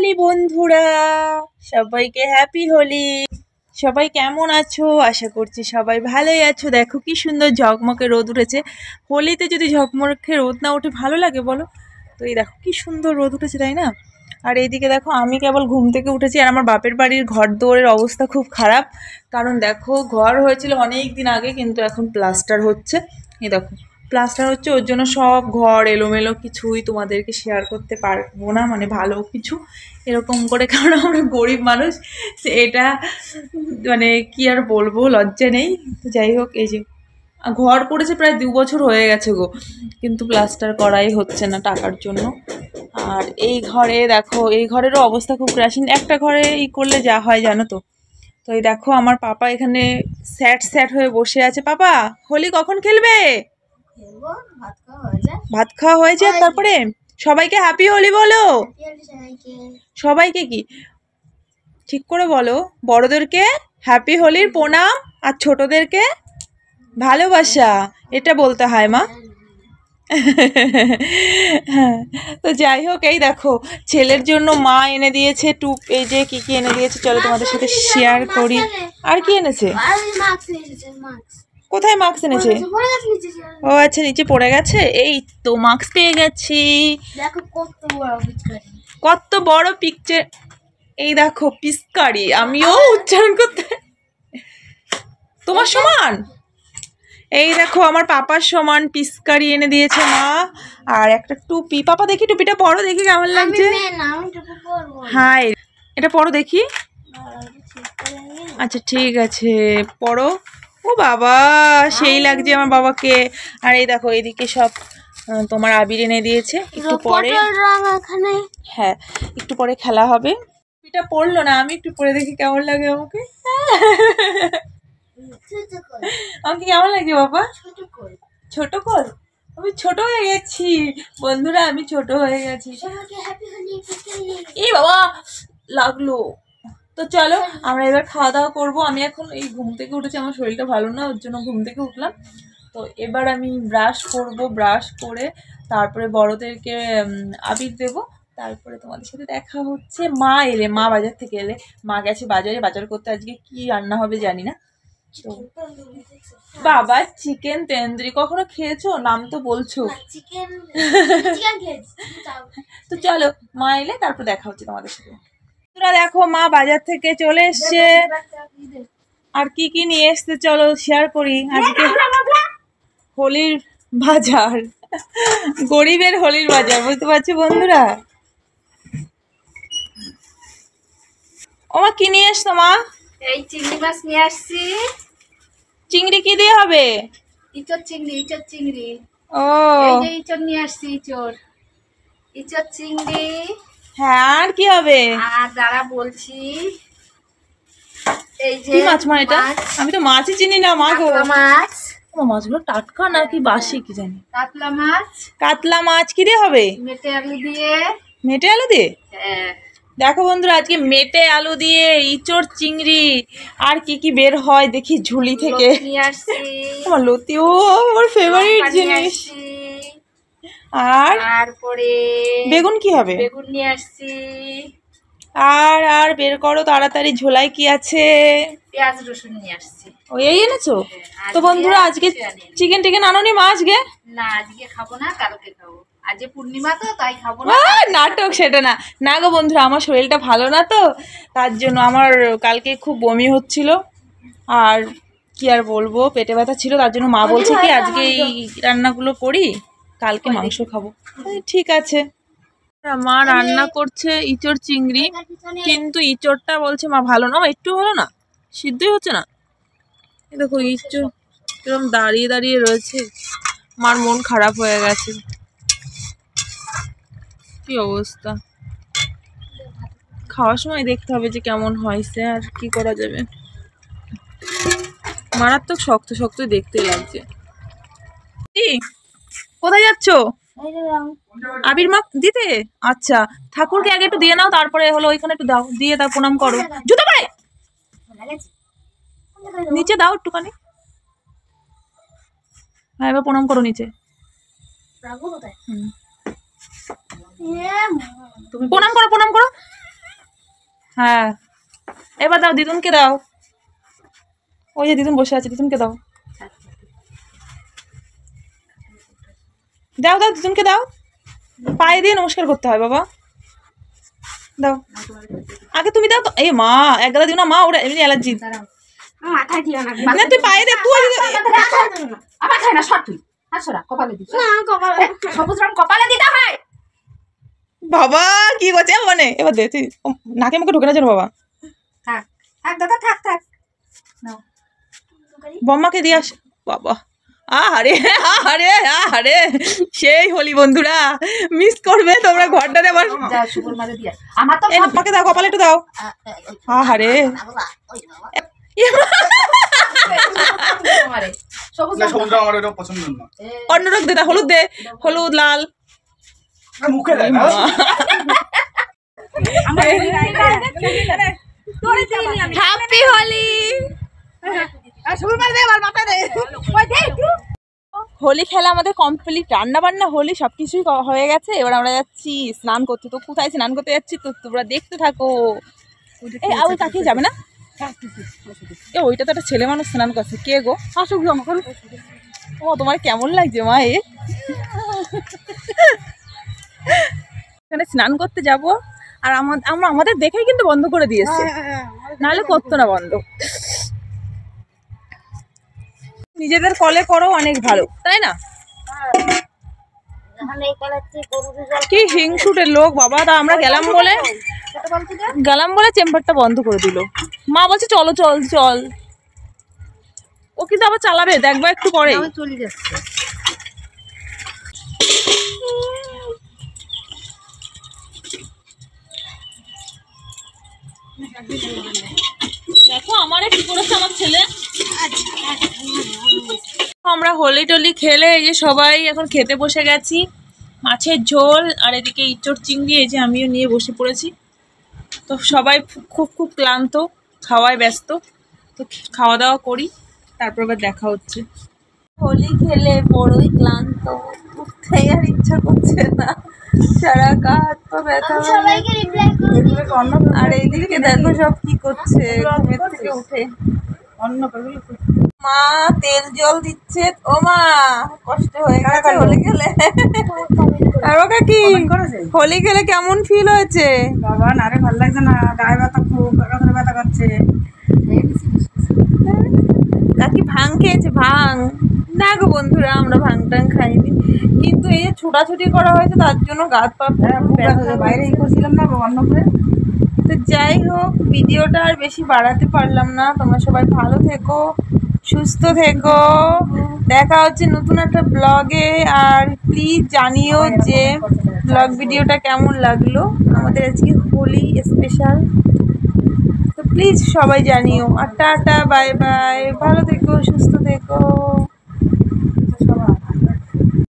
হোলি বন্ধুরা, সবাইকে হ্যাপি হোলি। সবাই কেমন আছো? আশা করছি সবাই ভালোই আছো। দেখো কি সুন্দর ঝকমকে রোদ উঠেছে। হোলিতে যদি ঝকমকে রোদ না উঠে ভালো লাগে বলো? তো এই দেখো কি সুন্দর রোদ উঠেছে, তাই না? আর এইদিকে দেখো আমি কেবল ঘুম থেকে উঠেছি, আর আমার বাপের বাড়ির ঘর দৌড়ের অবস্থা খুব খারাপ। কারণ দেখো ঘর হয়েছিল অনেক দিন আগে, কিন্তু এখন প্লাস্টার হচ্ছে। এই দেখো প্লাস্টার হচ্ছে, ওর জন্য সব ঘর এলোমেলো, কিছুই তোমাদেরকে শেয়ার করতে পারবো না, মানে ভালো কিছু এরকম করে, কারণ আমরা গরিব মানুষ। এটা মানে কি আর বলবো, লজ্জা নেই। তো যাই হোক, এই যে ঘর করেছে প্রায় 2 বছর হয়ে গেছে গো, কিন্তু প্লাস্টার করাই হচ্ছে না টাকার জন্য। আর এই ঘরে দেখো, এই ঘরেরও অবস্থা খুব ক্রাশিং। একটা ঘরে করলে যা হয় জানো তো। তো এই দেখো আমার পাপা এখানে স্যাট স্যাট হয়ে বসে আছে। পাপা, হোলি কখন খেলবে? ভাত খাওয়া হয়েছে, তারপরে সবাইকে হ্যাপি হোলি বলো। সবাইকে কি ঠিক করে বলো? বড়দেরকে হ্যাপি হোলির প্রণাম, আর ছোটদেরকে ভালোবাসা, এটা বলতে হয় মা। হ্যাঁ, তো যাই হোক, এই দেখো ছেলের জন্য মা এনে দিয়েছে টুপ। এই যে কি কি এনে দিয়েছে চলো তোমাদের সাথে শেয়ার করি। আর কি এনেছে? কোথায় মাস্ক এনেছে? ও আচ্ছা, নিচে পড়ে গেছে। এই তো মাস্ক পেয়ে গেছি। কত বড় পিকচার। এই দেখো পিচকারি, আমিও উচ্চারণ করতে তোমার সমান। এই দেখো আমার পাপার সমান পিচকারি এনে দিয়েছে মা, আর একটা টুপি। পাপা দেখি টুপিটা পরো, দেখি কেমন লাগছে। হাই, এটা পরো দেখি। আচ্ছা ঠিক আছে, পরো। ও বাবা, সেই লাগছে আমার বাবাকে। আর এই দেখো এইদিকে সব তোমার আবির এনে দিয়েছে। একটু পরে, হ্যাঁ একটু পরে খেলা হবে। টুপিটা পরলো না, আমি একটু পরে দেখি কেমন লাগে আমাকে। আমাকে কেমন লাগে বাবা? ছোট কর। আমি ছোট হয়ে গেছি বন্ধুরা, আমি ছোট হয়ে গেছি। এই বাবা লাগলো। তো চলো আমরা এবার খাওয়া দাওয়া করবো। আমি এখন এই ঘুম থেকে উঠেছি, আমার শরীরটা ভালো না, ওর জন্য ঘুম থেকে উঠলাম। তো এবার আমি ব্রাশ করব, ব্রাশ করে তারপরে বড়দেরকে আবির দেবো। তারপরে তোমাদের সাথে দেখা হচ্ছে। মা এলে, মা বাজার থেকে এলে, মা গেছে বাজারে বাজার করতে। আজকে কি রান্না হবে জানি না। তো বাবা চিকেন তন্দুরি কখনো খেয়েছো? নাম তো বলছো। তো চলো মা এলে তারপর দেখা হচ্ছে তোমাদের সাথে। তোরা দেখো মা বাজার থেকে চলে এসছে, আর কি কি নিয়ে এসছে চলো শেয়ার করি। আজকে হোলির বাজার, গরিবের হোলির বাজার, বুঝতে পারছো বন্ধুরা। ও মা কি নিয়ে এসছো মা? এই চিংড়ি মাছ নিয়ে আসছি। চিংড়ি কি দিয়ে হবে? ইচড় চিংড়ি, ইচড় চিংড়ি। ও এই যে ইচড় নিয়ে আসছি, ইচড়, ইচড় চিংড়ি। হ্যাঁ, আর কি হবে? আর দাঁড়া বলছি, এই যে কি মাছ মা এটা? আমি তো মাছই চিনি না মা গো। মাছ। মাছগুলো টাটকা নাকি বাসি কি জানি। কাতলা মাছ। কাতলা মাছ কি দিয়ে হবে? মেটে আলু দিয়ে। মেটে আলু দিয়ে? হ্যাঁ। দেখো বন্ধুরা, আজকে মেটে আলু দিয়ে ইচড় চিংড়ি। আর কি কি বের হয় দেখি ঝুলি থেকে। নিয়ে আসছি আমার লতি, ও আমার ফেভারিট জিনিস। আর তারপরে বেগুন কি হবে? বেগুন নিয়ে আসছি। আর আর বের করো তাড়াতাড়ি, ঝোলায় কি আছে? পেঁয়াজ রসুন নিয়ে আসছি। ও এই এনেছো? তো বন্ধুরা আজকে চিকেন টিকেন আনোনি মা আজকে? না আজকে খাবো না, কালকে খাবো। আজ পূর্ণিমা তো তাই খাবো না। নাটক, সেটা না। না গো বন্ধুরা, আমার শরীরটা ভালো না, তো তার জন্য আমার কালকে খুব বমি হচ্ছিল, আর কি আর বলবো, পেটে ব্যথা ছিল। তার জন্য মা বলছে কি আজকে এই রান্নাগুলো করি, কালকে মাংস খাবো। ঠিক আছে, মা রান্না করছে ইচড় চিংড়ি, কিন্তু ইচড়টা বলছে মা ভালো না, একটু ভালো না, সিদ্ধই হচ্ছে না। এই দেখো ইচড় এরকম দাঁড়িয়ে দাঁড়িয়ে রয়েছে, মার মন খারাপ হয়ে গেছে। কি অবস্থা, খাওয়ার সময় দেখতে হবে যে কেমন হয়েছে, আর কি করা যাবে। মারাত্মক শক্ত শক্ত দেখতে লাগছে। কোথায় যাচ্ছ? আবির মা দিতে? আচ্ছা, ঠাকুরকে আগে একটু দিয়ে নাও, তারপরে হলো ওইখানে একটু দাও, দিয়ে তার প্রণাম করো। জুতো পায়ে নিচে দাও একটুখানি। হ্যাঁ এবার প্রণাম করো নিচে। তুমি প্রণাম করো, প্রণাম করো। হ্যাঁ এবার দাও, দিদুনকে দাও। ওই যে দিদুন বসে আছে, দিদুনকে দাও। দাও দাও, দিদুনকে দাও। পায়ে দিয়ে নমস্কার করতে হয় বাবা। দাও আগে, তুমি দাও তো। এই মা এক গাদা দিও না মা, ওরা এমনি অ্যালার্জি। মাথায় দিও না, না তুই পায়ে দে, তুই আমার খায় না, সর তুই। আর সরা, কপালে দিস। সবুজ রং কপালে দিতে হয়। বাবা কি করছে মানে, এবার দে তুই। নাকে মুখে ঢুকে না যেন বাবা। থাক থাক দাদা, থাক থাক। নাও বম্মাকে দিয়ে আস। বাবা আরে আরে আরে, সেই হোলি বন্ধুরা, মিস করবে তোমরা ঘরটাতে। আবার যা শুকুর মাঝে দিয়া। আমার তো এই আমাকে দাও, কপালে একটু দাও। আরে সবুজ না সবুজ রং আমার ওটা পছন্দ না। অন্য রং দে, হলুদ দে, হলুদ লাল। মুখে দেয় না। হ্যাপি হোলি। হোলি খেলা আমাদের কমপ্লিট, রান্না বান্না হোলি সবকিছুই হয়ে গেছে। এবার আমরা যাচ্ছি স্নান করতে। তো কোথায় স্নান করতে যাচ্ছি তো তোমরা দেখতে থাকো। এই আবার তাকিয়ে যাবে না, এ ওইটা তো একটা ছেলে মানুষ স্নান করছে। কে গো? আসুক যখন। ও তোমার কেমন লাগছে মা? এখানে স্নান করতে যাব, আর আমরা আমাদের দেখেই কিন্তু বন্ধ করে দিয়েছে, নাহলে করতো না বন্ধ। নিজেদের কলে করো, অনেক ভালো, তাই না? কি হিংসুটের লোক বাবা। তা আমরা গেলাম বলে চেম্বারটা বন্ধ করে দিল। মা বলছে চলো চল চল, ও কিন্তু আবার চালাবে, দেখবা একটু পরে চলে যাচ্ছে। দেখো আমার কি করেছে আমার ছেলে। আমরা হোলি টোলি খেলে এই যে সবাই এখন খেতে বসে গেছি। মাছের ঝোল আর এদিকে ইঁচড় চিংড়ি, এই যে আমিও নিয়ে বসে পড়েছি। তো সবাই খুব খুব ক্লান্ত, খাওয়ায় ব্যস্ত। তো খাওয়া দাওয়া করি, তারপর আবার দেখা হচ্ছে। হোলি খেলে বড়ই ক্লান্ত, উঠতে আর ইচ্ছা করছে না, সারা গা হাত পা ব্যথা। আর এইদিকে দেখো সব কি করছে ঘুমের থেকে উঠে। মা তেল জল দিচ্ছে। ও মা কষ্ট হয়ে গেছে হোলি খেলে। আর ওকে কি হোলি খেলে কেমন ফিল হয়েছে? বাবা না রে, ভালো লাগছে না, গায়ে ব্যথা, খুব ব্যথা করছে। কাকি ভাং খেয়েছে? ভাং না গো বন্ধুরা, আমরা ভাং টাং খাইনি, কিন্তু এই যে ছোটাছুটি করা হয়েছে তার জন্য গাত পা বাইরে করছিলাম না অন্য করে। তো যাই হোক, ভিডিওটা আর বেশি বাড়াতে পারলাম না। তোমরা সবাই ভালো থেকো, সুস্থ থেকো। দেখা হচ্ছে নতুন একটা ব্লগে। আর প্লিজ জানিও যে ব্লগ ভিডিওটা কেমন লাগলো। আমাদের আজকে হোলি স্পেশাল, তো প্লিজ সবাই জানিও। আর টাটা, বাই বাই, ভালো থেকো, সুস্থ থেকো।